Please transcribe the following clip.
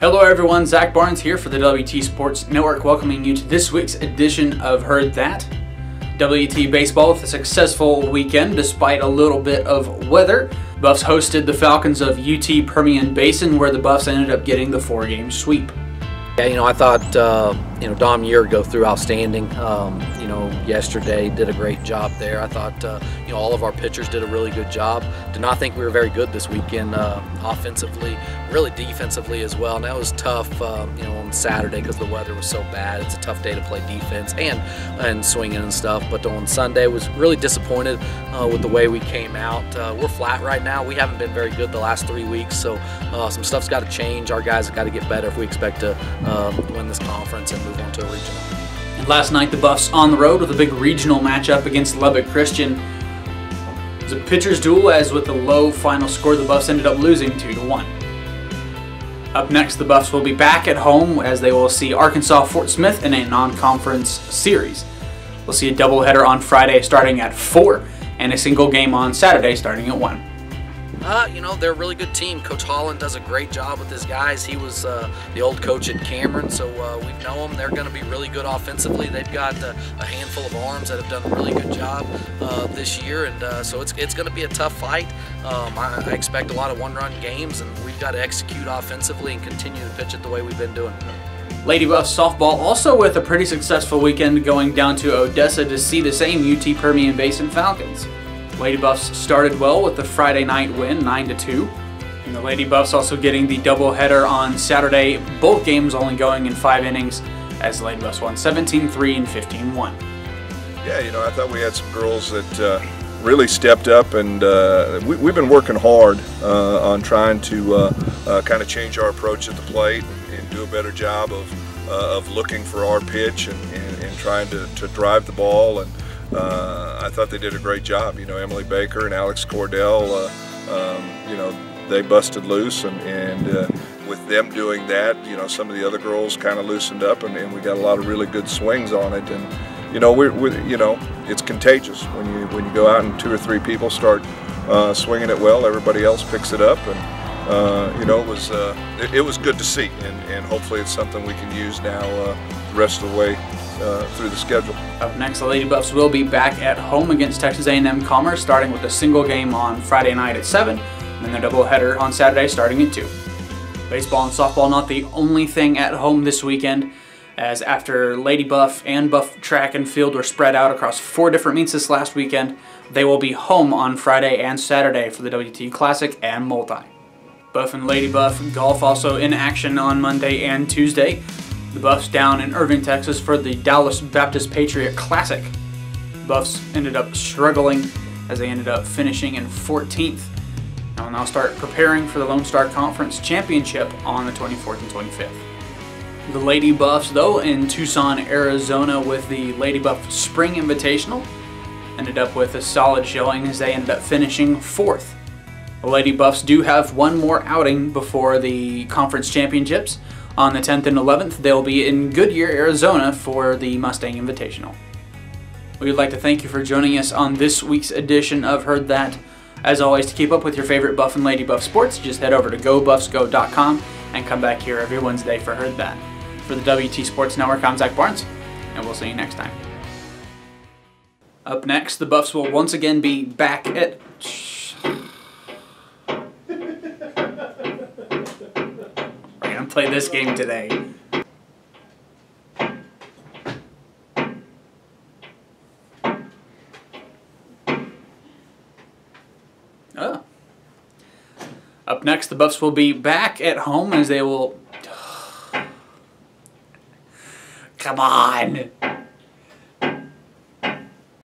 Hello everyone, Zach Barnes here for the WT Sports Network, welcoming you to this week's edition of Heard That. WT Baseball with a successful weekend despite a little bit of weather. Buffs hosted the Falcons of UT Permian Basin, where the Buffs ended up getting the 4-game sweep. Yeah, I thought, Dom Yeargo threw outstanding. Yesterday did a great job there. I thought, all of our pitchers did a really good job. Did not think we were very good this weekend offensively, really defensively as well. And that was tough, on Saturday because the weather was so bad. It's a tough day to play defense and swinging and stuff. But on Sunday, was really disappointed with the way we came out. We're flat right now. We haven't been very good the last 3 weeks, so some stuff's got to change. Our guys have got to get better if we expect to win this conference and move on to a regional. And last night, the Buffs on the road with a big regional matchup against Lubbock Christian. It was a pitcher's duel, as with the low final score, the Buffs ended up losing 2-1. Up next, the Buffs will be back at home as they will see Arkansas Fort Smith in a non-conference series. We'll see a doubleheader on Friday starting at 4 and a single game on Saturday starting at 1. They're a really good team. Coach Holland does a great job with his guys. He was the old coach at Cameron, so we know them. They're going to be really good offensively. They've got a handful of arms that have done a really good job this year, and so it's going to be a tough fight. I expect a lot of one-run games, and we've got to execute offensively and continue to pitch it the way we've been doing. Lady Buffs softball also with a pretty successful weekend, going down to Odessa to see the same UT Permian Basin Falcons. Lady Buffs started well with the Friday night win, 9-2. And the Lady Buffs also getting the doubleheader on Saturday, both games only going in 5 innings, as the Lady Buffs won 17-3 and 15-1. Yeah, I thought we had some girls that really stepped up, and we've been working hard on trying to kind of change our approach at the plate and do a better job of looking for our pitch and trying to drive the ball. And I thought they did a great job. Emily Baker and Alex Cordell, they busted loose, and with them doing that, some of the other girls kind of loosened up, and we got a lot of really good swings on it. And it's contagious when you go out and 2 or 3 people start swinging it well. Everybody else picks it up, and it was good to see, and hopefully it's something we can use now the rest of the way through the schedule. Up next, the Lady Buffs will be back at home against Texas A&M Commerce, starting with a single game on Friday night at 7, and then a doubleheader on Saturday starting at 2. Baseball and softball not the only thing at home this weekend, as after Lady Buff and Buff Track and Field were spread out across 4 different meets this last weekend, they will be home on Friday and Saturday for the WT Classic and Multi. Buff and Lady Buff golf also in action on Monday and Tuesday. The Buffs down in Irving, Texas for the Dallas Baptist Patriot Classic. The Buffs ended up struggling as they ended up finishing in 14th. And will now start preparing for the Lone Star Conference Championship on the 24th and 25th. The Lady Buffs, though, in Tucson, Arizona with the Lady Buff Spring Invitational, ended up with a solid showing as they ended up finishing 4th. The Lady Buffs do have one more outing before the conference championships. On the 10th and 11th, they'll be in Goodyear, Arizona for the Mustang Invitational. We would like to thank you for joining us on this week's edition of Heard That. As always, to keep up with your favorite Buff and Lady Buff sports, just head over to GoBuffsGo.com and come back here every Wednesday for Heard That. For the WT Sports Network, I'm Zach Barnes, and we'll see you next time. Up next, the Buffs will once again be back at... Play this game today. Oh. Up next, the Buffs will be back at home as they will... Come on!